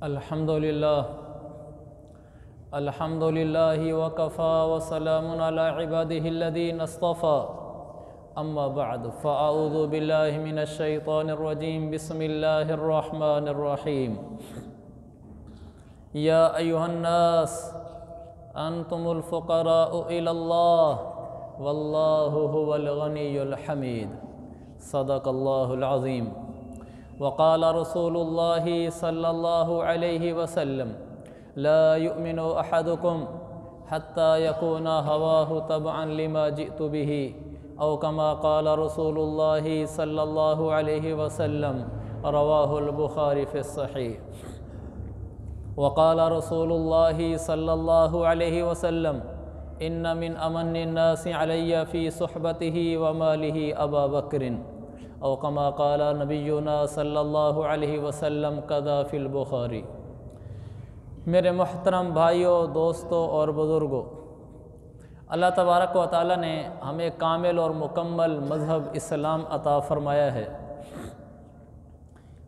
अल्हम्दुलिल्लाह अल्हम्दुलिल्लाहि वकफ़ा वसलामुन अला इबादिहिल्लज़ीना इस्तफ़ा अम्मा बअद फ़अऊज़ु बिल्लाहि मिनश शैतानिर रजीम बिस्मिल्लाहिर रहमानिर रहीम या अय्युहन्नास अंतुमुल फ़ुक़राउ इलल्लाह वल्लाहु हुवल गनियुल हमीद सदक़ल्लाहुल अज़ीम वक़ाल रसूलुल्लाहि सल्लल्लाहु अलैहि वसल्लम ला युमिनु अहदुकुम हत्ता यकूना हवाहु तबअन लिमा जिअतु बिही औ कमा क़ाल रसूलुल्लाहि सल्लल्लाहु अलैहि वसल्लम रवाहुल बुखारी फ़िस सहीह वक़ाल रसूलुल्लाहि सल्लल्लाहु अलैहि वसल्लम इन्न मिन अमन्निन नासि अलय्या फ़ी सुहबतिही व मालिही अबा बकरिन औ कमा क़ाल नबियुना सल्लल्लाहु अलैहि वसल्लम कज़ा फ़िल बुखारी। मेरे मोहतरम भाइयों, दोस्तों और बुज़ुर्गों, अल्लाह तबारक व तआला ने हमें कामिल और मुकम्मल मज़हब इस्लाम अता फ़रमाया है।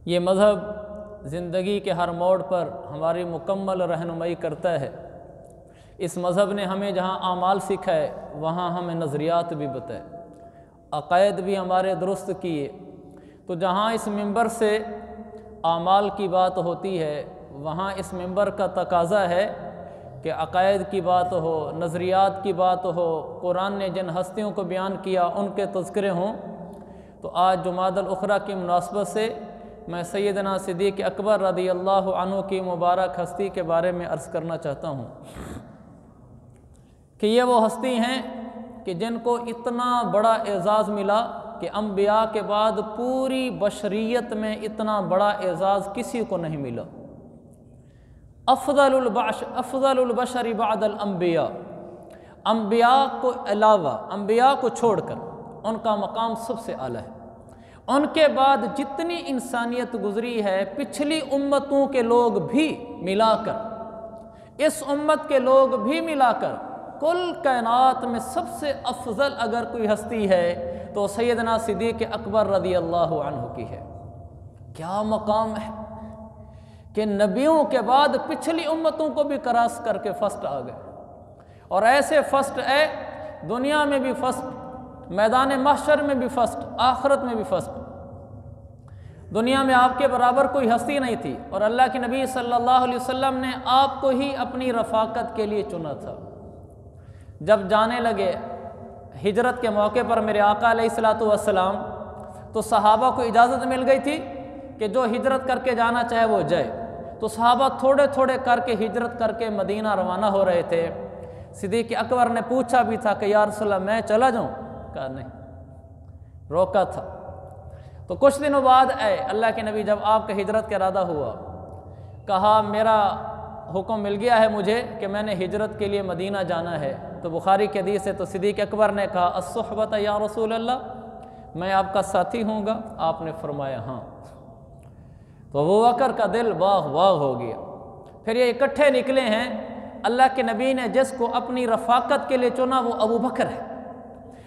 ये मज़हब ज़िंदगी के हर मोड़ पर हमारी मुकम्मल रहनुमाई करता है। इस मज़हब ने हमें जहाँ आमाल सिखाए वहाँ हमें नज़रियात भी बताए, अक़ायद भी हमारे दुरुस्त किए। तो जहाँ इस मिंबर से आमाल की बात होती है वहाँ इस मिंबर का तकाज़ा है कि अक़ायद की बात हो, नज़रियात की बात हो, कुरान ने जिन हस्तियों को बयान किया उनके तज़किरे हों। तो आज जुमादुल उखरा की मुनासबत से मैं सैयदना सिद्दीक़ अकबर रज़ियल्लाहु अन्हु की मुबारक हस्ती के बारे में अर्ज़ करना चाहता हूँ कि ये वो हस्ती हैं कि जिनको इतना बड़ा एज़ाज़ मिला कि अम्बिया के बाद पूरी बशरियत में इतना बड़ा एज़ाज़ किसी को नहीं मिला। अफ़ज़लुल बशरी बअदल अम्बिया, अम्बिया को अलावा, अम्बिया को छोड़कर उनका मकाम सबसे आला है। उनके बाद जितनी इंसानियत गुज़री है, पिछली उम्मतों के लोग भी मिलाकर, इस उम्मत के लोग भी मिलाकर, कुल कायनात में सबसे अफजल अगर कोई हस्ती है तो सैयदना सिद्दीक़ अकबर रज़ियल्लाहु अन्हु की है। क्या मकाम है कि नबियों के बाद पिछली उम्मतों को भी क्रॉस करके फर्स्ट आ गए। और ऐसे फर्स्ट है, दुनिया में भी फर्स्ट, मैदान महशर में भी फर्स्ट, आखिरत में भी फर्स्ट। दुनिया में आपके बराबर कोई हस्ती नहीं थी और अल्लाह के नबी सल्लल्लाहु अलैहि वसल्लम ने आपको ही अपनी रफ़ाकत के लिए चुना था। जब जाने लगे हिजरत के मौके पर मेरे आका अलैहिस्सलातु वस्सलाम, तो सहाबा को इजाज़त मिल गई थी कि जो हिजरत करके जाना चाहे वो जाए। तो सहाबा थोड़े थोड़े करके हिजरत करके मदीना रवाना हो रहे थे। सिद्दीक़ अकबर ने पूछा भी था कि या रसूलल्लाह मैं चला जाऊँ? कहा नहीं, रोका था। तो कुछ दिनों बाद आए अल्लाह के नबी, जब आपका हिजरत का इरादा हुआ, कहा मेरा हुक्म मिल गया है मुझे कि मैंने हिजरत के लिए मदीना जाना है। तो बुखारी के हदीस है, तो सिद्दीक़ अकबर ने कहा अस्सुहबत या रसूल अल्लाह, मैं आपका साथी हूँगा? आपने फरमाया हाँ। तो अबू बकर का दिल बाग बाग हो गया। फिर ये इकट्ठे निकले हैं। अल्लाह के नबी ने जिसको अपनी रफ़ाकत के लिए चुना वो अबू बकर है,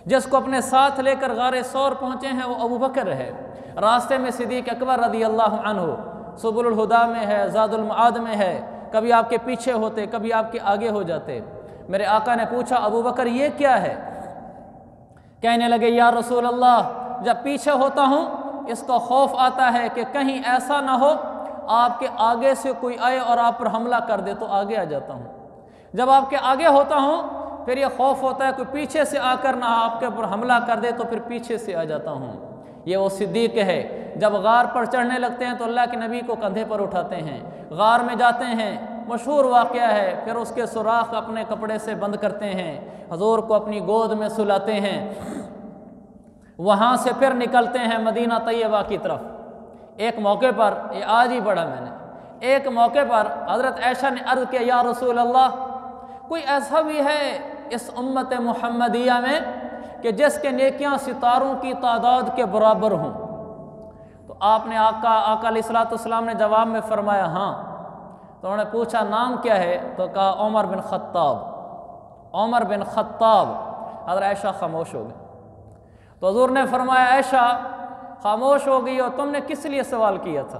जिसको अपने साथ लेकर गारे सौर पहुँचे हैं वो अबू बकर है। रास्ते में सिद्दीक़ अकबर रज़ियल्लाहु अन्हु सुबुल हुदा में है, ज़ादुल मआद में है, कभी आपके पीछे होते, कभी आपके आगे हो जाते। मेरे आका ने पूछा अबू बकर ये क्या है? कहने लगे या रसूल अल्लाह, जब पीछे होता हूँ इसका खौफ आता है कि कहीं ऐसा ना हो आपके आगे से कोई आए और आप पर हमला कर दे, तो आगे आ जाता हूँ। जब आपके आगे होता हूँ फिर ये खौफ होता है कोई पीछे से आकर ना आपके ऊपर हमला कर दे, तो फिर पीछे से आ जाता हूँ। ये वो सिद्दीक़ है। जब गार पर चढ़ने लगते हैं तो अल्लाह के नबी को कंधे पर उठाते हैं, गार में जाते हैं, मशहूर वाक़या है। फिर उसके सुराख अपने कपड़े से बंद करते हैं, हजूर को अपनी गोद में सुलाते हैं, वहाँ से फिर निकलते हैं मदीना तैयबा की तरफ। एक मौके पर, ये आज ही पढ़ा मैंने, एक मौके पर हज़रत आयशा ने अर्ज़ किया या रसूल अल्लाह, कोई ऐसा भी है इस उम्मत मुहम्मदिया में कि जिसके नेकियां सितारों की तादाद के बराबर हों? तो आपने आका अलैहिस्सलातु वस्सलाम ने जवाब में फरमाया हाँ। तो उन्होंने पूछा नाम क्या है? तो कहा उमर बिन ख़त्ताब। उमर बिन ख़त्ताब। हज़रत आयशा खामोश हो गई। तो हुज़ूर ने फरमाया आयशा खामोश हो गई और तुमने किस लिए सवाल किया था?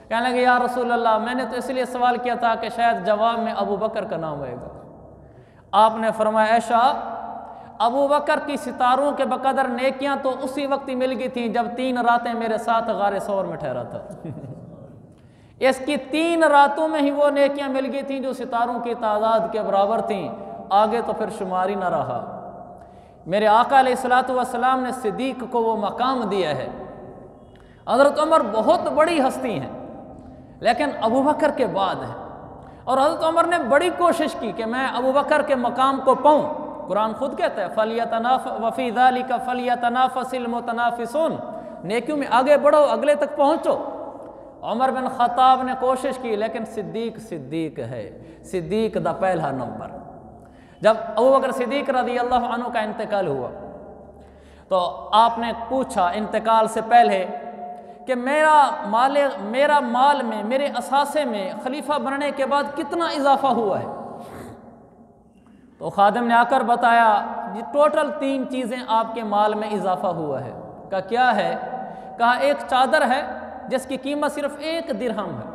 कहने लगे या रसूल अल्लाह, मैंने तो इसलिए सवाल किया था कि शायद जवाब में अबू बकर का नाम आएगा। आपने फरमाया ऐशा, अबू बकर की सितारों के बकदर नेकियां तो उसी वक्त ही मिल गई थी जब 3 रातें मेरे साथ गारे सौर में ठहरा था। इसकी 3 रातों में ही वो नेकियां मिल गई थी जो सितारों की तादाद के बराबर थीं, आगे तो फिर शुमारी ना रहा। मेरे आका अलैहिस्सलातु वस्सलाम ने सिद्दीक को वो मकाम दिया है। हज़रत उमर बहुत बड़ी हस्ती हैं, लेकिन अबू बकर के बाद है, और हज़रत उमर ने बड़ी कोशिश की कि मैं अबू बकर के मकाम को पाऊँ। कुरान खुद कहता है वफ़ी ज़ालिका फ़लियतनाफ़सिल मुतनाफ़िसून, नेकियों में आगे बढ़ो, अगले तक पहुँचो। उमर बिन ख़त्ताब ने कोशिश की, लेकिन सिद्दीक है, सिद्दीक दा पहला नंबर। जब अबू बकर सिद्दीक रज़ी अल्लाह अन्हु का इंतकाल हुआ तो आपने पूछा इंतकाल से पहले कि मेरा माल में, मेरे असासे में खलीफा बनने के बाद कितना इजाफा हुआ है। तो खादिम ने आकर बताया जी टोटल 3 चीज़ें आपके माल में इजाफा हुआ है। कहा क्या है? कहा एक चादर है जिसकी कीमत सिर्फ 1 दिरहम है,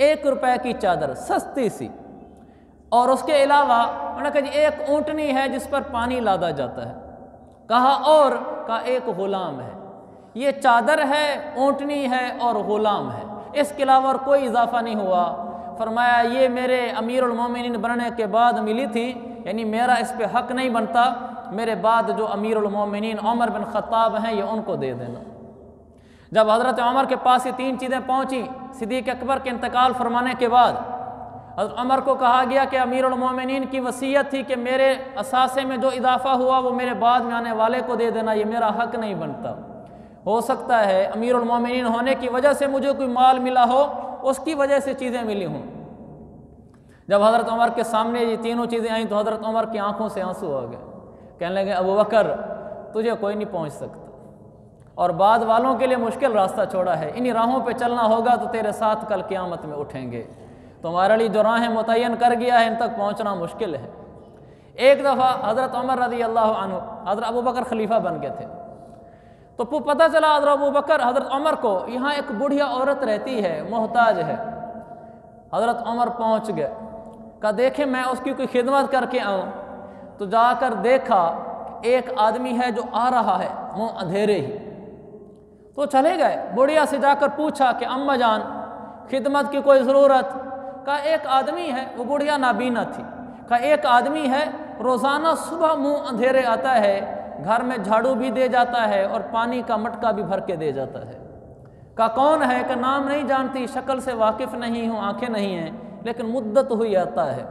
1 रुपए की चादर, सस्ती सी। और उसके अलावा उन्होंने कहा जी एक ऊँटनी है जिस पर पानी लादा जाता है। कहा और? कहा एक गुलाम है। ये चादर है, ऊँटनी है और गुलाम है, इसके अलावा और कोई इजाफा नहीं हुआ। फरमाया ये मेरे अमीरुल मोमिनीन बनने के बाद मिली थी, यानी मेरा इस पे हक नहीं बनता, मेरे बाद जो अमीरुल मोमिनीन उमर बिन ख़त्ताब हैं ये उनको दे देना। जब हज़रत उमर के पास ये 3 चीज़ें पहुँची सिद्दीक़ अकबर के इंतकाल फरमाने के बाद, हज़रत उमर को कहा गया कि अमीरुल मोमिनीन की वसीयत थी कि मेरे असासे में जो इजाफा हुआ वो मेरे बाद में आने वाले को दे देना, ये मेरा हक नहीं बनता। हो सकता है अमीरुल मोमिनीन होने की वजह से मुझे कोई माल मिला हो, उसकी वजह से चीज़ें मिली हों। जब हज़रत उमर के सामने ये तीनों चीज़ें आई तो हज़रत उमर की आंखों से आंसू आ गए। कहने लगे अबू बकर तुझे कोई नहीं पहुंच सकता, और बाद वालों के लिए मुश्किल रास्ता छोड़ा है, इन्हीं राहों पे चलना होगा तो तेरे साथ कल क़यामत में उठेंगे। तुम्हारे लिए जो राहें मुतय्यन कर गया है इन तक पहुँचना मुश्किल है। एक दफ़ा हज़रत उमर रज़ी अल्लाह अन्हु, हज़रत अबू बकर खलीफा बन गए थे, तो पता चला हज़रत अबू बकर हज़रत उमर को यहाँ एक बुढ़िया औरत रहती है, मोहताज है। हज़रत उमर पहुँच गए, कहा देखे मैं उसकी कोई खिदमत करके आऊँ। तो जाकर देखा एक आदमी है जो आ रहा है मुँह अंधेरे ही। तो चले गए, बुढ़िया से जाकर पूछा कि अम्मा जान खिदमत की कोई ज़रूरत? कहा एक आदमी है, वो बुढ़िया नाबीना थी। कहा एक आदमी है रोज़ाना सुबह मुँह अंधेरे आता है, घर में झाड़ू भी दे जाता है और पानी का मटका भी भर के दे जाता है। कहा कौन है? का नाम नहीं जानती, शक्ल से वाकिफ़ नहीं हूँ, आंखें नहीं हैं, लेकिन मुद्दत हुई आता है।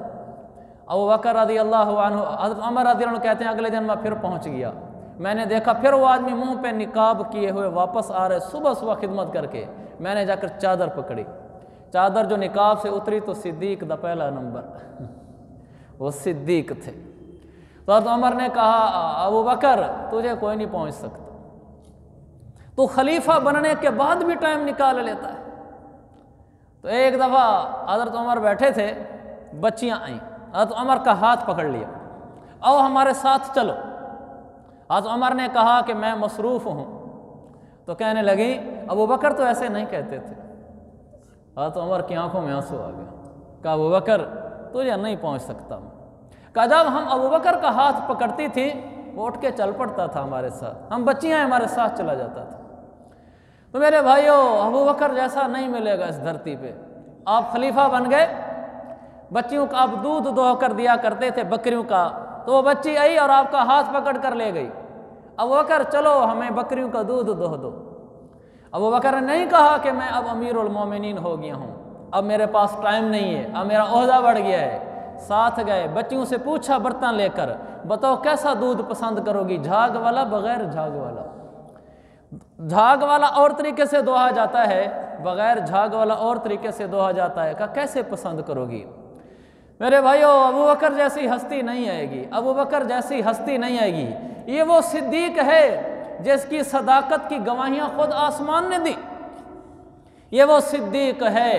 अबू बकर रज़ी अल्लाह अन्हु, हज़रत उमर रज़ी अल्लाह कहते हैं अगले दिन मैं फिर पहुँच गया, मैंने देखा फिर वो आदमी मुंह पे निकाब किए हुए वापस आ रहे, सुबह सुबह खिदमत करके। मैंने जाकर चादर पकड़ी, चादर जो निकाब से उतरी तो सिद्दीक दा पहला नंबर वो सिद्दीक थे। तो हज़रत उमर ने कहा अबू बकर तुझे कोई नहीं पहुँच सकता, तो खलीफा बनने के बाद भी टाइम निकाल लेता है। तो एक दफ़ा हज़रत उमर बैठे थे, बच्चियाँ आईं, हज़रत उमर का हाथ पकड़ लिया, आओ हमारे साथ चलो। हज़रत उमर ने कहा कि मैं मसरूफ़ हूँ। तो कहने लगी अबू बकर तो ऐसे नहीं कहते थे। हज़रत उमर की आंखों में आंसू आ गया। कहा अबू बकर तुझे नहीं पहुँच सकता। कहा जब हम अबू बकर का हाथ पकड़ती थी वो उठ के चल पड़ता था हमारे साथ, हम बच्चियाँ हमारे साथ चला जाता था। तो मेरे भाइयों अबू बकर जैसा नहीं मिलेगा इस धरती पे। आप खलीफा बन गए, बच्चियों का आप दूध दोह कर दिया करते थे बकरियों का, तो वो बच्ची आई और आपका हाथ पकड़ कर ले गई, अबू बकर चलो हमें बकरियों का दूध दोह दो। अबू बकर ने नहीं कहा कि मैं अब अमीरुल मोमिनीन हो गया हूँ, अब मेरे पास टाइम नहीं है, अब मेरा ओहदा बढ़ गया है। साथ गए, बच्चियों से पूछा बर्तन लेकर, बताओ कैसा दूध पसंद करोगी, झाग वाला बगैर झाग वाला? झाग वाला और तरीके से दोहा जाता है, बगैर झाग वाला और तरीके से दोहा जाता है। कहा कैसे पसंद करोगी? मेरे भाइयों अबू बकर जैसी हस्ती नहीं आएगी, अबू बकर जैसी हस्ती नहीं आएगी। ये वो सिद्दीक है जिसकी सदाकत की गवाहियां खुद आसमान ने दी। ये वो सिद्दीक है।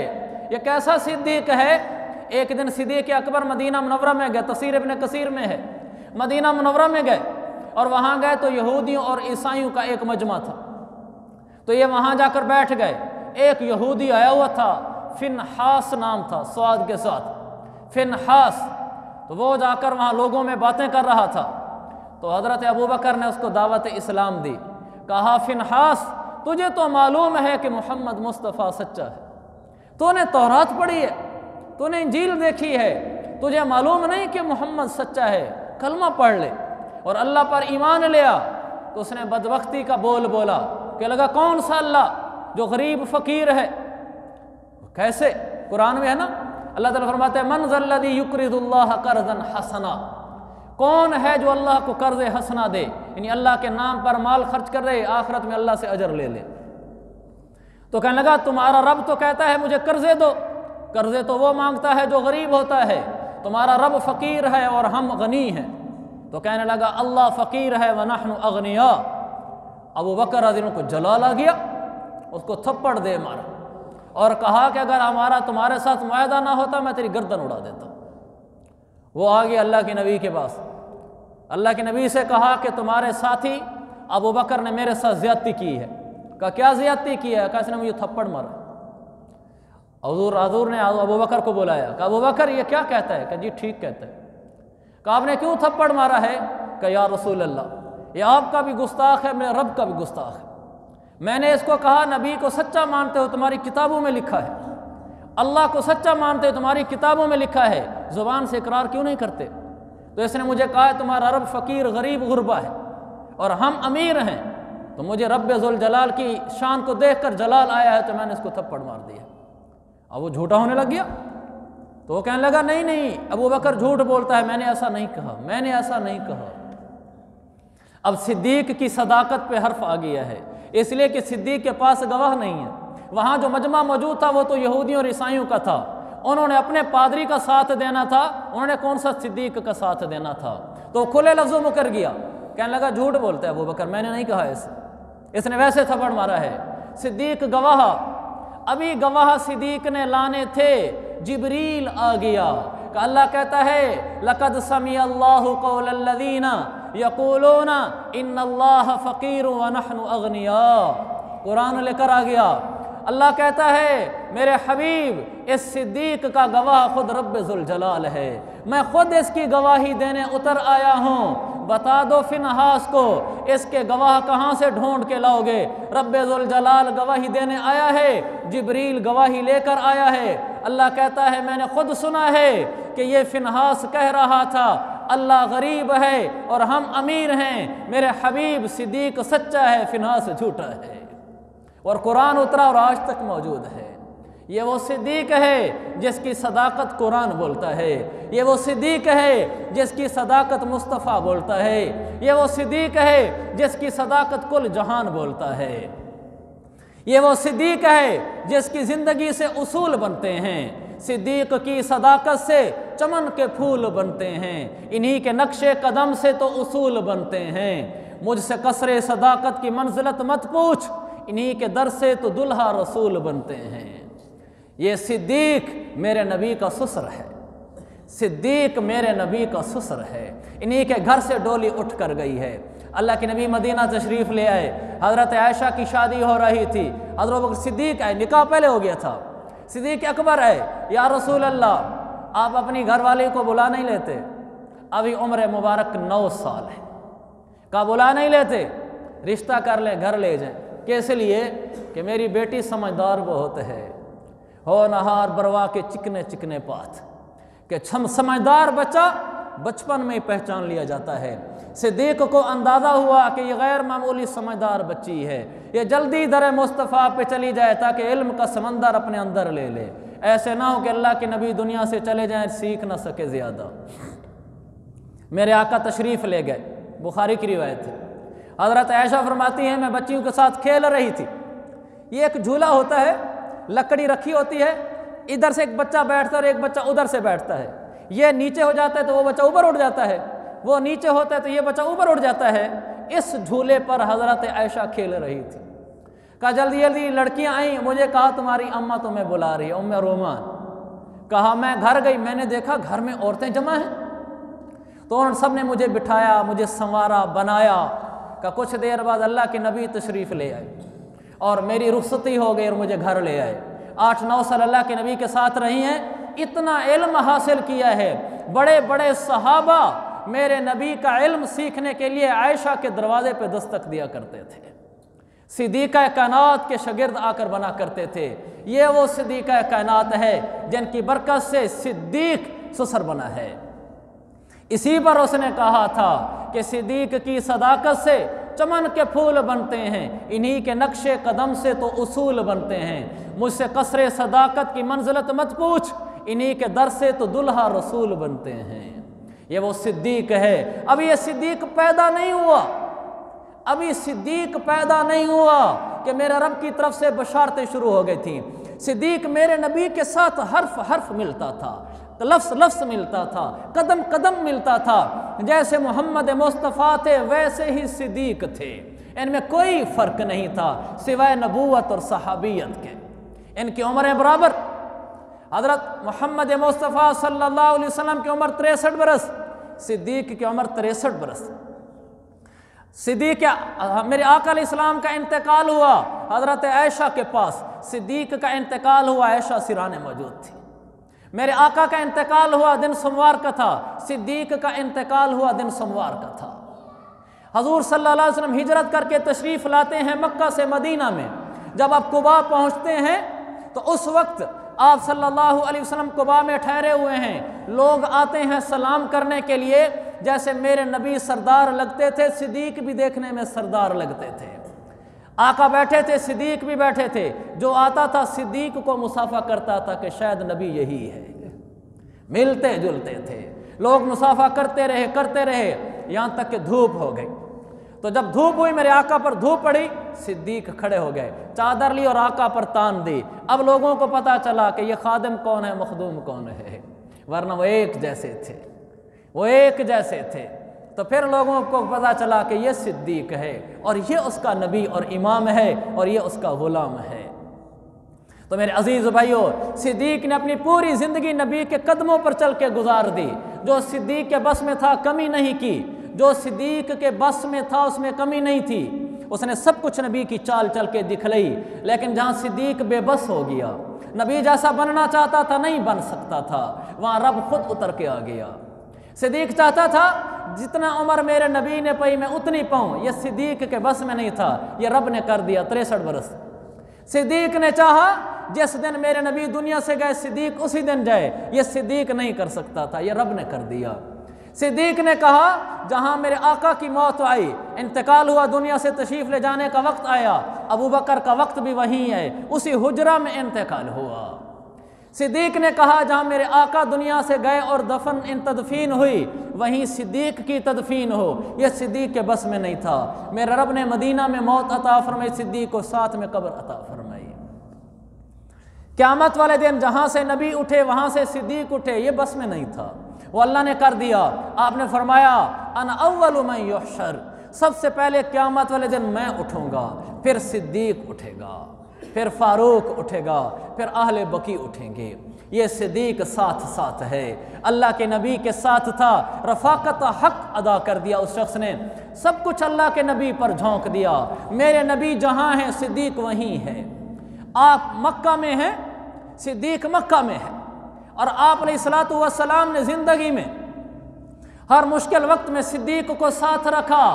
ये कैसा सिद्दीक है? एक दिन सिद्दीक अकबर मदीना मुनव्वरा में गए, तफसीर इब्न कसीर में है, मदीना मुनव्वरा में गए और वहाँ गए तो यहूदियों और ईसाइयों का एक मजमा था। तो ये वहाँ जाकर बैठ गए। एक यहूदी आया हुआ था, फिनहास नाम था, स्वाद के साथ फिनहास। तो वो जाकर वहाँ लोगों में बातें कर रहा था। तो हज़रत अबू बकर ने उसको दावत इस्लाम दी। कहा, फिनहास, तुझे तो मालूम है कि मोहम्मद मुस्तफ़ा सच्चा है। तूने तौरात पढ़ी है, तूने इंजील देखी है, तुझे मालूम नहीं कि मोहम्मद सच्चा है? कलमा पढ़ ले और अल्लाह पर ईमान ले आ। तो उसने बदबख्ती का बोल बोला कि लगा, कौन सा अल्लाह जो गरीब फ़कीर है? कैसे? कुरान में है ना, अल्लाह ताला फरमाते हैं, मन ज़ल्लज़ी युक़रिज़ुल्लाह क़र्ज़न हसना। कौन है जो अल्लाह को कर्ज़ हसना दे, यानी अल्लाह के नाम पर माल खर्च कर दे, आखिरत में अल्लाह से अजर ले ले। तो कहने लगा, तुम्हारा रब तो कहता है मुझे कर्ज़े दो। कर्ज़े तो वो मांगता है जो गरीब होता है, तुम्हारा रब फ़कीर है और हम गनी हैं। तो कहने लगा, अल्लाह फ़कीर है व नहनु अगनिया। अबू बकर रज़ियल्लाहु अन्हु को जलाल आ गया, उसको थप्पड़ दे मारा और कहा कि अगर हमारा तुम्हारे साथ मुआहदा ना होता मैं तेरी गर्दन उड़ा देता। वो आ गया अल्लाह के नबी के पास। अल्लाह के नबी से कहा कि तुम्हारे साथी अबू बकर ने मेरे साथ ज़्यादती की है। कहा, क्या ज़्यादती की है? कहा, इसने मुझे थप्पड़ मारा। हज़ूर ने अबू बकर को बुलाया। कहा, अबू बकर ये क्या कहता है? कहा, जी ठीक कहता है। कहा, आपने क्यों थप्पड़ मारा है? कहा, या रसूल अल्लाह, ये आपका भी गुस्ताख है, मेरे रब का भी गुस्ताख है। मैंने इसको कहा, नबी को सच्चा मानते हो, तुम्हारी किताबों में लिखा है, अल्लाह को सच्चा मानते हो, तुम्हारी किताबों में लिखा है, ज़ुबान से इकरार क्यों नहीं करते? तो इसने मुझे कहा, तुम्हारा रब फ़कीर गरीब गुरबा है और हम अमीर हैं। तो मुझे रब ज़ुल जलाल की शान को देख कर जलाल आया है, तो मैंने इसको थप्पड़ मार दिया। अब वो झूठा होने लग गया। तो वो कहने लगा, नहीं नहीं, अबू बकर झूठ बोलता है, मैंने ऐसा नहीं कहा, मैंने ऐसा नहीं कहा। अब सिद्दीक की सदाकत पे हर्फ आ गया है, इसलिए कि सिद्दीक के पास गवाह नहीं है। वहाँ जो मजमा मौजूद था वो तो यहूदियों और ईसाइयों का था, उन्होंने अपने पादरी का साथ देना था, उन्होंने कौन सा सिद्दीक का साथ देना था। तो खुले लफ्ज़ों में कर गया, कहने लगा झूठ बोलता है अबू बकर, मैंने नहीं कहा ऐसे, इसने वैसे थप्पड़ मारा है। सिद्दीक गवाह, अभी गवाह सिद्दीक ने लाने थे, जिब्रील आ गया। अल्लाह कहता है, लक़द समिअल्लाहु क़ौलल्लज़ीना यक़ूलूना इन्नल्लाह फ़क़ीर व नहनु अग़निया। कुरान लेकर आ गया। अल्लाह कहता है, मेरे हबीब, इस सिद्दीक का गवाह खुद रब्ब ज़ुल जलाल है, मैं खुद इसकी गवाही देने उतर आया हूँ। बता दो फिनहास को, इसके गवाह कहाँ से ढूंढ के लाओगे? रब्ब ज़ुल जलाल गवाही देने आया है, जिब्रील गवाही लेकर आया है। अल्लाह कहता है, मैंने खुद सुना है कि ये फिनहास कह रहा था अल्लाह गरीब है और हम अमीर हैं, मेरे हबीब सिद्दीक सच्चा है, फिनहास झूठा है। और कुरान उतरा और आज तक मौजूद है। ये वो सिद्दीक है जिसकी सदाकत कुरान बोलता है, ये वो सिद्दीक है जिसकी सदाकत मुस्तफ़ा बोलता है, ये वो सिद्दीक है जिसकी सदाकत कुल जहान बोलता है, ये वो सिद्दीक है जिसकी ज़िंदगी से उसूल बनते हैं। सिद्दीक की सदाकत से चमन के फूल बनते हैं, इन्हीं के नक्शे कदम से तो उसूल बनते हैं। मुझसे कसरे सदाकत की मंजिलत मत पूछ, इन्हीं के दर से तो दुल्हा रसूल बनते हैं। ये सिद्दीक मेरे नबी का ससुर है, सिद्दीक मेरे नबी का ससुर है, इन्हीं के घर से डोली उठ कर गई है। अल्लाह के नबी मदीना तशरीफ़ ले आए, हज़रत आयशा की शादी हो रही थी, हज़रत बकर सिद्दीक आए, निकाह पहले हो गया था, सिद्दीक अकबर है, या रसूल अल्लाह आप अपनी घरवाली को बुला नहीं लेते? अभी उम्र मुबारक 9 साल है, कहा बुला नहीं लेते, रिश्ता कर ले, घर ले जाए। कैसे लिए? कि मेरी बेटी समझदार बहुत है, हो नहार बरवा के चिकने चिकने पात, कि समझदार बच्चा बचपन में ही पहचान लिया जाता है। सिद्दीक को अंदाज़ा हुआ कि ये गैर मामूली समझदार बच्ची है, ये जल्दी दर मुस्तफ़ा पे चली जाए ताकि इल्म का समंदर अपने अंदर ले ले। ऐसे ना हो कि अल्लाह के नबी दुनिया से चले जाएं, सीख ना सके ज़्यादा। मेरे आका तशरीफ़ ले गए, बुखारी की रिवायत है। हज़रत आयशा फरमाती हैं, मैं बच्चियों के साथ खेल रही थी, ये एक झूला होता है, लकड़ी रखी होती है, इधर से एक बच्चा बैठता है और एक बच्चा उधर से बैठता है, ये नीचे हो जाता है तो वो बच्चा ऊपर उठ जाता है, वो नीचे होता है तो ये बच्चा ऊपर उठ जाता है। इस झूले पर हज़रत आयशा खेल रही थी। कहा जल्दी जल्दी लड़कियां आई, मुझे कहा तुम्हारी अम्मा तुम्हें बुला रही है, उम्मे रोमान। कहा मैं घर गई, मैंने देखा घर में औरतें जमा हैं, तो उन सब ने मुझे बिठाया, मुझे संवारा, बनाया। का कुछ देर बाद अल्लाह के नबी तशरीफ़ ले आए। और मेरी रुखसती हो गई और मुझे घर ले आए। 8-9 साल अल्लाह के नबी के साथ रही हैं, इतना इल्म हासिल किया है। बड़े बड़े सहाबा मेरे नबी का इल्म सीखने के लिए आयशा के दरवाजे पे दस्तक दिया करते थे। सिद्दीक़ा कायनात के शागिर्द आकर बना करते थे। ये वो सिद्दीक़ा कायनात है जिनकी बरकत से सिद्दीक ससर बना है। इसी पर उसने कहा था कि सिद्दीक की सदाकत से चमन के फूल बनते हैं, इन्हीं के नक्शे कदम से तो उसूल बनते हैं। मुझसे कसरे सदाकत की मंजिलत मत पूछ, इन्हीं के दर से तो दुल्हा रसूल बनते हैं। ये वो सिद्दीक है। अभी ये सिद्दीक पैदा नहीं हुआ, अभी सिद्दीक पैदा नहीं हुआ कि मेरे रब की तरफ से बशारतें शुरू हो गई थी। सिद्दीक मेरे नबी के साथ हर्फ हर्फ मिलता था, लफ्स लफ्स मिलता था, कदम कदम मिलता था। जैसे मोहम्मद मुस्तफ़ा थे वैसे ही सिद्दीक थे। इनमें कोई फ़र्क नहीं था सिवाय नबूवत और सहाबियत के। इनकी उम्रें बराबर। हज़रत मोहम्मद मुस्तफ़ा सल्लल्लाहु अलैहि वसल्लम की उम्र 63 बरस, सिद्दीक की उम्र 63 बरस। सिद्दीक मेरे आका अलैहिस्सलाम का इंतकाल हुआ हज़रत आयशा के पास, सिद्दीक का इंतकाल हुआ आयशा सिराने मौजूद थी। मेरे आका का इंतकाल हुआ दिन सोमवार का था, सिद्दीक का इंतकाल हुआ दिन सोमवार का था। हजूर सल्लल्लाहु अलैहि वसल्लम हिजरत करके तशरीफ़ लाते हैं मक्का से मदीना में। जब आप कुबा पहुँचते हैं तो उस वक्त आप सल्लल्लाहु अलैहि वसल्लम कुबा में ठहरे हुए हैं। लोग आते हैं सलाम करने के लिए। जैसे मेरे नबी सरदार लगते थे, सिद्दीक भी देखने में सरदार लगते थे। आका बैठे थे, सिद्दीक भी बैठे थे। जो आता था सिद्दीक को मुसाफा करता था कि शायद नबी यही है। मिलते जुलते थे, लोग मुसाफा करते रहे यहाँ तक कि धूप हो गई। तो जब धूप हुई, मेरे आका पर धूप पड़ी, सिद्दीक खड़े हो गए, चादर ली और आका पर तान दी। अब लोगों को पता चला कि ये खादिम कौन है, मखदूम कौन है, वरना वो एक जैसे थे, वो एक जैसे थे। तो फिर लोगों को पता चला कि ये सिद्दीक है और ये उसका नबी और इमाम है और ये उसका गुलाम है। तो मेरे अजीज़ भाइयों, सिद्दीक ने अपनी पूरी ज़िंदगी नबी के कदमों पर चल के गुजार दी। जो सिद्दीक के बस में था कमी नहीं की, जो सिद्दीक के बस में था उसमें कमी नहीं थी। उसने सब कुछ नबी की चाल चल के दिखलाई। लेकिन जहाँ सिद्दीक बेबस हो गया, नबी जैसा बनना चाहता था नहीं बन सकता था, वहाँ रब खुद उतर के आ गया। सिद्दीक चाहता था जितना उम्र मेरे नबी ने पाई मैं उतनी पाऊँ, यह सिद्दीक के बस में नहीं था, यह रब ने कर दिया। 63 बरस सिद्दीक ने चाहा जिस दिन मेरे नबी दुनिया से गए सिद्दीक उसी दिन जाए, यह सिद्दीक नहीं कर सकता था, यह रब ने कर दिया। सिद्दीक ने कहा जहां मेरे आका की मौत आई, इंतकाल हुआ, दुनिया से तशरीफ़ ले जाने का वक्त आया, अबू बकर का वक्त भी वहीं है, उसी हुजरा में इंतकाल हुआ। सिद्दीक ने कहा जहां मेरे आका दुनिया से गए और तदफीन हुई, वहीं सिद्दीक की तदफीन हो। यह सिद्दीक के बस में नहीं था। मेरे रब ने मदीना में मौत अता फरमाई, सिद्दीक को साथ में कब्र अता फरमाई। क़यामत वाले दिन जहां से नबी उठे वहां से सिद्दीक उठे, ये बस में नहीं था, वो अल्लाह ने कर दिया। आपने फरमाया अना अव्वलु मन युहशर, सबसे पहले क़यामत वाले दिन मैं उठूंगा, फिर सिद्दीक उठेगा, फिर फारूक उठेगा, फिर अहले बकी उठेंगे। ये सिद्दीक साथ साथ है, अल्लाह के नबी के साथ था। रफ़ाकत हक अदा कर दिया उस शख्स ने, सब कुछ अल्लाह के नबी पर झोंक दिया। मेरे नबी जहाँ हैं सिद्दीक वहीं है। आप मक्का में हैं, सिद्दीक मक्का में है। और आप अलैहिस्सलातु वस्सलाम ने ज़िंदगी में हर मुश्किल वक्त में सिद्दीक को साथ रखा।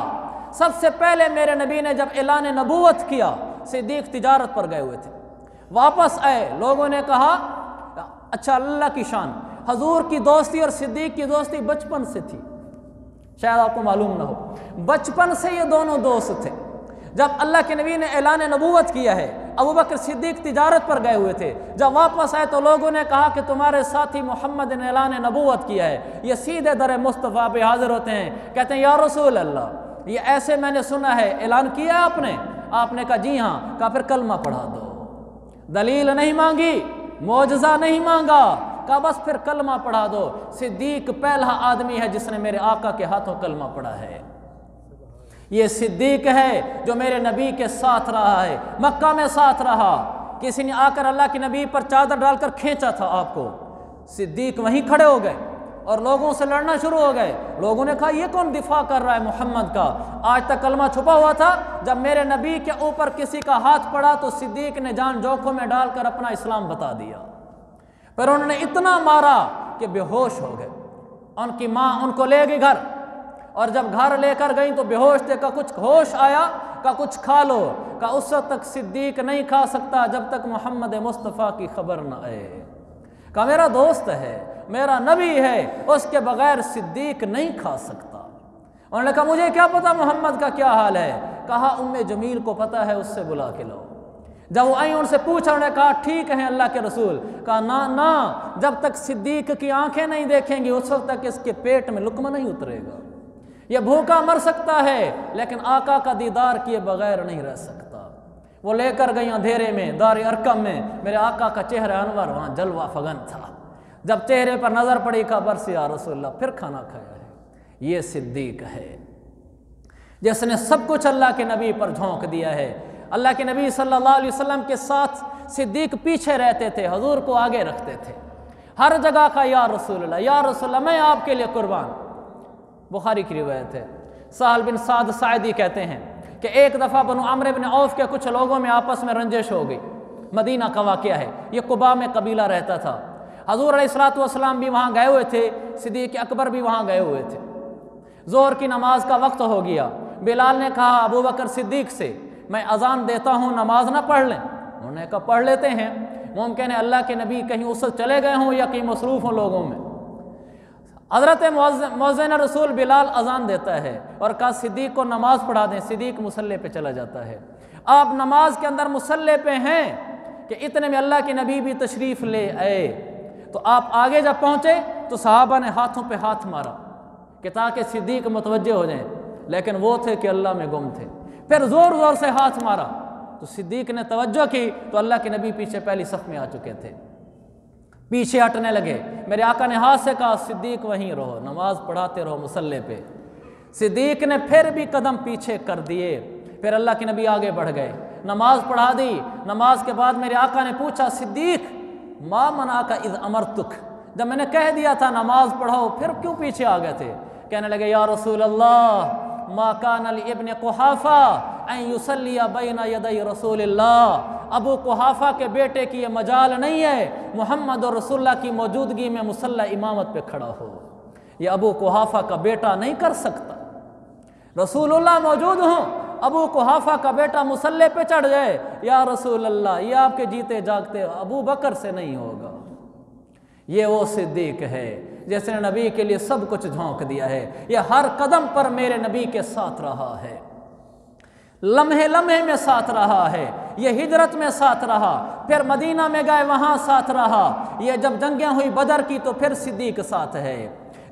सबसे पहले मेरे नबी ने जब ऐलान नबूवत किया, सिद्दीक तिजारत पर गए हुए थे, वापस आए। लोगों ने कहा अच्छा अल्लाह की शान, हजूर की दोस्ती और सिद्दीक की दोस्ती बचपन से थी, शायद आपको मालूम ना हो, बचपन से ये दोनों दोस्त थे। जब अल्लाह के नबी ने ऐलान नबूवत किया है, अबू बकर सिद्दीक तिजारत पर गए हुए थे, जब वापस आए तो लोगों ने कहा कि तुम्हारे साथी मोहम्मद ने ऐलान नबूवत किया है, ये सीधे दर मुस्तफ़ा पे हाजिर होते हैं, कहते हैं या रसूल अल्लाह, ये ऐसे मैंने सुना है, ऐलान किया आपने? आपने कहा जी हाँ। कहा फिर कलमा पढ़ा दो। दलील नहीं मांगी, मौजज़ा नहीं मांगा, कहा बस फिर कलमा पढ़ा दो। सिद्दीक पहला आदमी है जिसने मेरे आका के हाथों कलमा पढ़ा है। ये सिद्दीक है जो मेरे नबी के साथ रहा है, मक्का में साथ रहा। किसी ने आकर अल्लाह के नबी पर चादर डालकर खींचा था आपको, सिद्दीक वहीं खड़े हो गए। और लोगों से लड़ना शुरू हो गए। लोगों ने कहा ये कौन दिफा कर रहा है मोहम्मद का, आज तक कलमा छुपा हुआ था, जब मेरे नबी के ऊपर किसी का हाथ पड़ा तो सिद्दीक ने जान जोखों में डालकर अपना इस्लाम बता दिया। फिर उन्होंने इतना मारा कि बेहोश हो गए। उनकी माँ उनको ले गई घर, और जब घर लेकर गई तो बेहोश थे। का कुछ होश आया, का कुछ खा लो, का उस वक्त तक सिद्दीक नहीं खा सकता जब तक मोहम्मद मुस्तफ़ा की खबर न आए। का मेरा दोस्त है, मेरा नबी है, उसके बगैर सिद्दीक नहीं खा सकता। उन्होंने कहा मुझे क्या पता मोहम्मद का क्या हाल है। कहा उम्मे जमील को पता है, उससे बुला के लाओ। जब वो आई उनसे पूछा, उन्होंने कहा ठीक है अल्लाह के रसूल। कहा ना ना, जब तक सिद्दीक की आंखें नहीं देखेंगी उस वक्त तक इसके पेट में लुकमा नहीं उतरेगा। ये भूखा मर सकता है लेकिन आका का दीदार किए बगैर नहीं रह सकता। वो लेकर गई अंधेरे में दार अरकम में, मेरे आका का चेहरा अनवर वहाँ जलवा फगन था। जब चेहरे पर नजर पड़ी खबर से या रसूलल्लाह, फिर खाना खाया है। ये सिद्दीक है जिसने सब कुछ अल्लाह के नबी पर झोंक दिया है। अल्लाह के नबी सल्लल्लाहु अलैहि वसल्लम के साथ सिद्दीक पीछे रहते थे, हुजूर को आगे रखते थे। हर जगह का या रसूलल्लाह, या रसूलल्लाह, मैं आपके लिए कुर्बान। बुखारी की रिवायत है, साहल बिन साद साइदी कहते हैं कि एक दफ़ा बनु अम्र बिन औफ के कुछ लोगों में आपस में रंजिश हो गई। मदीना का वाक़या है, ये कुबा में कबीला रहता था। हजूर अलैहिस्सलातु वस्सलाम भी वहाँ गए हुए थे, सिद्दीक़ अकबर भी वहाँ गए हुए थे। ज़ोहर की नमाज का वक्त हो गया। बिलाल ने कहा अबू बकर सिद्दीक़ से, मैं अजान देता हूँ, नमाज ना पढ़ लें। उन्होंने कहा पढ़ लेते हैं, मुमकिन है अल्लाह के नबी कहीं उस चले गए हों या कहीं मसरूफ़ हों लोगों में। हज़रत मुअज़्ज़िन रसूल बिलाल अजान देता है और कहा सिद्दीक़ को नमाज पढ़ा दें। सिद्दीक़ मुसल्ले पे चला जाता है। आप नमाज के अंदर मुसल्ले पे हैं कि इतने में अल्लाह के नबी भी तशरीफ़ ले आए। तो आप आगे जब पहुँचे तो सहाबा ने हाथों पे हाथ मारा कि ताकि सिद्दीक़ मुतवज्जे हो जाएं, लेकिन वो थे कि अल्लाह में गुम थे। फिर ज़ोर ज़ोर से हाथ मारा तो सिद्दीक़ ने तवज्जो की तो अल्लाह के नबी पीछे पहली सफ़ में आ चुके थे, पीछे हटने लगे। मेरे आका ने हाथ से कहा सिद्दीक़ वहीं रहो, नमाज पढ़ाते रहो मुसल्ले पे। सिद्दीक़ ने फिर भी कदम पीछे कर दिए। फिर अल्लाह के नबी आगे बढ़ गए, नमाज पढ़ा दी। नमाज के बाद मेरे आका ने पूछा सिद्दीक़ मा मना का इज़ अमरतुक, जब मैंने कह दिया था नमाज पढ़ाओ फिर क्यों पीछे आ गए थे। कहने लगे या रसूल अल्लाह मा कान इब्न कुहाफा अन युसल्लिया बैना यदै रसूलिल्लाह, अबू कुहाफा के बेटे की ये मजाल नहीं है मोहम्मद और रसूलुल्लाह की मौजूदगी में मुसल्ला इमामत पे खड़ा हो। ये अबू कुहाफा का बेटा नहीं कर सकता। रसूलुल्लाह मौजूद हों, अबू कुहाफा का बेटा मुसल्ले पे चढ़ जाए, या रसूल अल्लाह ये आपके जीते जागते अबू बकर से नहीं होगा। ये वो सिद्दीक़ है जिसने नबी के लिए सब कुछ झोंक दिया है। ये हर कदम पर मेरे नबी के साथ रहा है, लम्हे लम्हे में साथ रहा है। ये हिजरत में साथ रहा, फिर मदीना में गए वहाँ साथ रहा। ये जब जंगें हुई बदर की तो फिर सिद्दीक़ साथ है,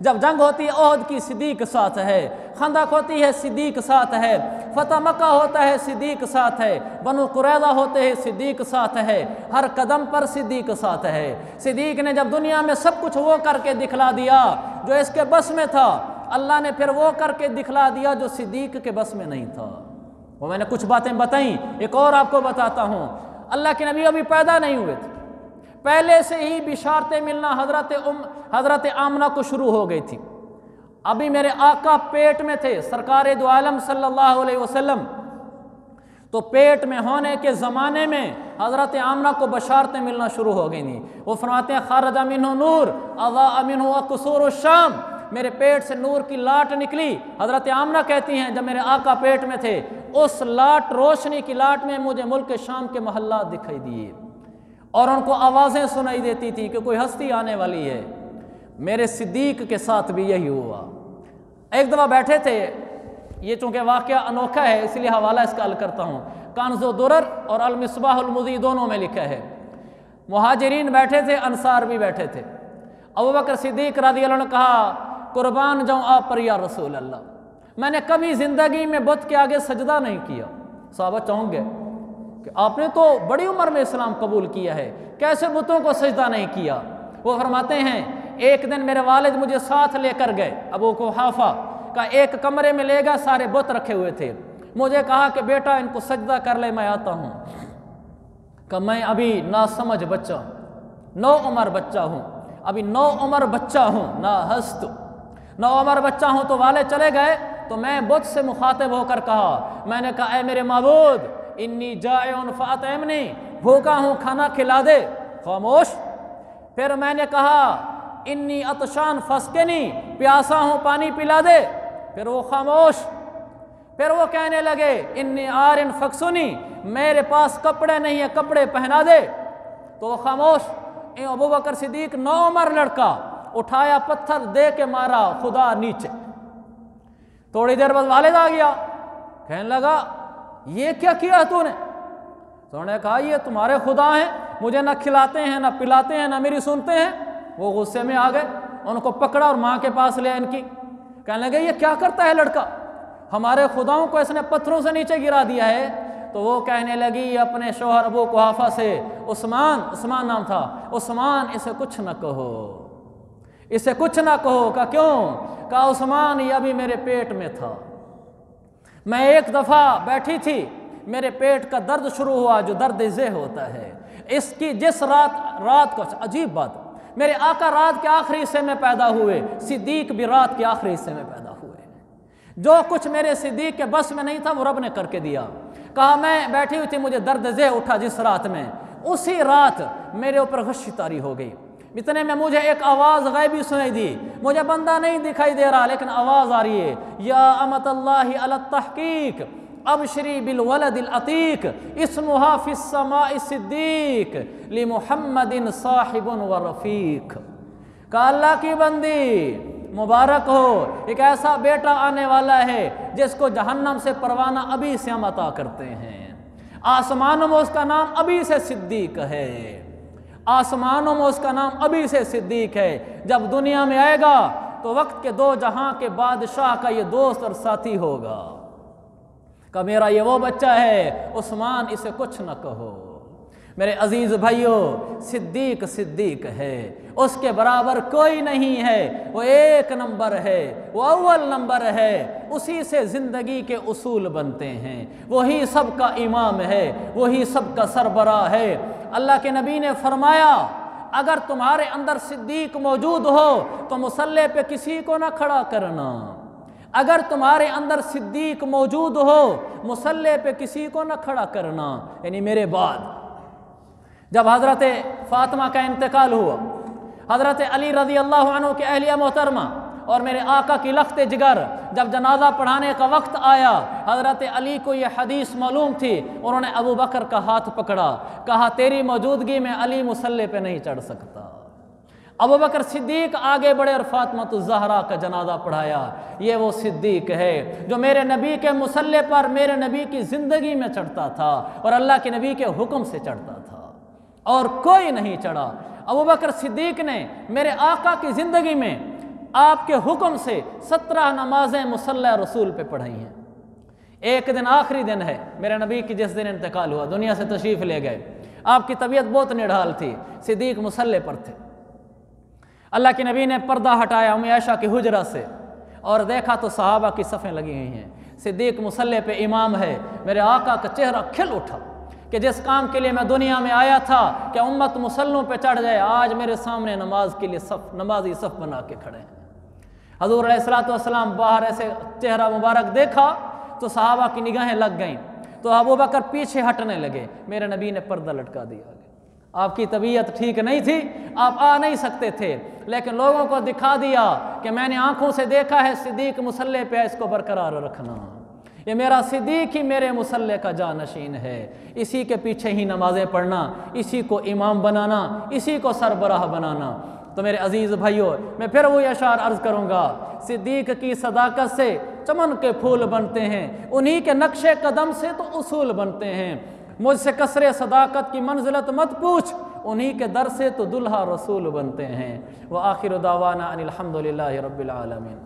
जब जंग होती है ओहद की सिद्दीक़ साथ है, खंदक होती है सिद्दीक़ साथ है, फतह मक्का होता है सिद्दीक़ साथ है, बनु कुरैज़ा होते हैं सिद्दीक़ साथ है। हर कदम पर सिद्दीक़ साथ है। सिद्दीक़ ने जब दुनिया में सब कुछ वो करके दिखला दिया जो इसके बस में था, अल्लाह ने फिर वो करके दिखला दिया जो सिद्दीक़ के बस में नहीं था। वो मैंने कुछ बातें बताई, एक और आपको बताता हूँ। अल्लाह के नबी अभी पैदा नहीं हुए थे, पहले से ही बिशारतें मिलना हज़रत आमना को शुरू हो गई थी। अभी मेरे आका पेट में थे सरकार दो आलम सल्लल्लाहु अलैहि वसल्लम, तो पेट में होने के ज़माने में हज़रत आमना को बशारतें मिलना शुरू हो गई थी। वो फरमाते हैं खारजा मिन्हु नूर अज़ा मिन्हु क़ुसूर शाम, मेरे पेट से नूर की लाट निकली। हज़रत आमना कहती हैं जब मेरे आका पेट में थे उस लाट रोशनी की लाट में मुझे मुल्क शाम के महल्ला दिखाई दिए और उनको आवाज़ें सुनाई देती थी कि कोई हस्ती आने वाली है। मेरे सिद्दीक़ के साथ भी यही हुआ। एक दफ़ा बैठे थे, ये चूँकि वाक़या अनोखा है इसलिए हवाला इसका हल करता हूँ, कान्ज़ो दुरर और अल मिसबाहुल मुज़ी दोनों में लिखा है। मुहाजिरीन बैठे थे, अंसार भी बैठे थे। अबू बकर सिद्दीक़ रज़ियल्लाहु अन्हु ने कहा कुर्बान जाऊँ आप पर या रसूल अल्लाह, मैंने कभी ज़िंदगी में बुत के आगे सजदा नहीं किया। सहाबा चौंक गए कि आपने तो बड़ी उम्र में इस्लाम कबूल किया है, कैसे बुतों को सजदा नहीं किया। वो फरमाते हैं एक दिन मेरे वालिद मुझे साथ लेकर गए, अबू कुहाफा का एक कमरे में ले गया, सारे बुत रखे हुए थे। मुझे कहा कि बेटा इनको सजदा कर ले, मैं आता हूँ। कि मैं अभी नासमझ बच्चा, नौ उम्र बच्चा हूँ, अभी 9 उम्र बच्चा हूँ, ना हस्तु, 9 उम्र बच्चा हूँ तो वाले चले गए तो मैं बुत से मुखातिब होकर कहा, मैंने कहा ऐ मेरे माबूद इन्नी जाइउन फ़अतिमनी, भूखा हूँ खाना खिला दे। खामोश। फिर मैंने कहा इन्नी अतशान फस्कनी, प्यासा हूँ पानी पिला दे। फिर वो खामोश। फिर वो कहने लगे इन्नी आरिन फक्सुनी, मेरे पास कपड़े नहीं है, कपड़े पहना दे। तो वो खामोश। अबू बकर सिद्दीक 9 उम्र लड़का उठाया, पत्थर दे के मारा खुदा नीचे। थोड़ी देर बाद वालिद आ गया, कहने लगा ये क्या किया तूने? तो उन्होंने कहा ये तुम्हारे खुदा हैं, मुझे ना खिलाते हैं ना पिलाते हैं ना मेरी सुनते हैं। वो गुस्से में आ गए, उनको पकड़ा और माँ के पास ले इनकी। कहने लगे ये क्या करता है लड़का, हमारे खुदाओं को इसने पत्थरों से नीचे गिरा दिया है। तो वो कहने लगी अपने शौहर अबू कुहाफा से, उस्मान नाम था, उस्मान इसे कुछ न कहो, इसे कुछ ना कहो। का क्यों? कहा उस्मान ये अभी मेरे पेट में था, मैं एक दफ़ा बैठी थी, मेरे पेट का दर्द शुरू हुआ जो दर्द ज़े होता है। इसकी जिस रात को, अजीब बात, मेरे आका रात के आखिरी हिस्से में पैदा हुए, सिद्दीक भी रात के आखिरी हिस्से में पैदा हुए। जो कुछ मेरे सिद्दीक के बस में नहीं था वो रब ने करके दिया। कहा मैं बैठी हुई थी, मुझे दर्द ज़े उठा जिस रात में, उसी रात मेरे ऊपर गशी तारी हो गई। इतने में मुझे एक आवाज़ गैबी सुनाई दी, मुझे बंदा नहीं दिखाई दे रहा लेकिन आवाज़ आ रही है, या अमतल्लाहि अला तहकीक अबशरी बिल वलदिल अतीक इस्मुहा फिस समाई सिद्दीक लि मुहम्मदिन साहिबुन व रफीक। का अल्लाह की बंदी मुबारक हो, एक ऐसा बेटा आने वाला है जिसको जहन्नम से परवाना अभी से हम अता करते हैं। आसमानों में उसका नाम अभी से सिद्दीक है, आसमानों में उसका नाम अभी से सिद्दीक है। जब दुनिया में आएगा तो वक्त के 2 जहां के बादशाह का ये दोस्त और साथी होगा। का मेरा ये वो बच्चा है, उस्मान इसे कुछ न कहो। मेरे अजीज भाइयों, सिद्दीक सिद्दीक है, उसके बराबर कोई नहीं है, वो 1 नंबर है, वो अव्वल नंबर है। उसी से जिंदगी के उसूल बनते हैं, वही सबका इमाम है, वही सबका सरबराह है। अल्लाह के नबी ने फरमाया अगर तुम्हारे अंदर सिद्दीक मौजूद हो तो मुसल्ले पे किसी को ना खड़ा करना। अगर तुम्हारे अंदर सिद्दीक मौजूद हो मुसल्ले पे किसी को ना खड़ा करना। यानी मेरे बाद जब हज़रत फ़ातिमा का इंतकाल हुआ, हज़रत अली रज़ी अल्लाह अन्हु के अहलिया मोहतरमा और मेरे आका की लख्त जिगर, जब जनाजा पढ़ाने का वक्त आया, हज़रत अली को ये हदीस मालूम थी। उन्होंने अबू बकर का हाथ पकड़ा, कहा तेरी मौजूदगी में अली मुसल्ले पे नहीं चढ़ सकता। अबू बकर सिद्दीक आगे बढ़े और फ़ातिमा ज़हरा का जनाजा पढ़ाया। ये वो सिद्दीक है जो मेरे नबी के मुसल्ले पर मेरे नबी की ज़िंदगी में चढ़ता था और अल्लाह के नबी के हुक्म से चढ़ता था और कोई नहीं चढ़ा। अबू बकर सिद्दीक ने मेरे आका की ज़िंदगी में आपके हुक्म से 17 नमाजें मुसल्ला रसूल पे पढ़ाई हैं। एक दिन आखिरी दिन है मेरे नबी की, जिस दिन इंतकाल हुआ, दुनिया से तशरीफ़ ले गए। आपकी तबीयत बहुत निढाल थी, सिद्दीक मुसल्ले पर थे। अल्लाह के नबी ने पर्दा हटाया उम्मे आयशा की हुजरा से और देखा तो सहाबा की सफ़ें लगी हुई हैं। सिद्दीक मुसल्ले पे इमाम है। मेरे आका का चेहरा खिल उठा कि जिस काम के लिए मैं दुनिया में आया था कि उम्मत मुसल्लों पे चढ़ जाए, आज मेरे सामने नमाज के लिए नमाजी सफ़ बना के खड़े हैं। हज़ूर अलैहिस्सलातु वस्सलाम बाहर ऐसे चेहरा मुबारक देखा तो सहाबा की निगाहें लग गईं, तो अबू बकर पीछे हटने लगे। मेरे नबी ने पर्दा लटका दिया। आपकी तबीयत ठीक नहीं थी, आप आ नहीं सकते थे, लेकिन लोगों को दिखा दिया कि मैंने आंखों से देखा है सिद्दीक मुसल्ले पे, इसको बरकरार रखना। ये मेरा सिद्दीक ही मेरे मुसल्ले का जानशीन है। इसी के पीछे ही नमाज़ें पढ़ना, इसी को इमाम बनाना, इसी को सरबराह बनाना। तो मेरे अजीज़ भाइयों, मैं फिर वही अशार अर्ज़ करूँगा, सिद्दीक की सदाकत से चमन के फूल बनते हैं, उन्हीं के नक्शे कदम से तो उसूल बनते हैं। मुझसे कसरे सदाकत की मंजिलत मत पूछ, उन्हीं के दर से तो दुल्हा रसूल बनते हैं। व आखिर दावाना अनिल हम्दुलिल्लाहि रब्बिल आलमीन।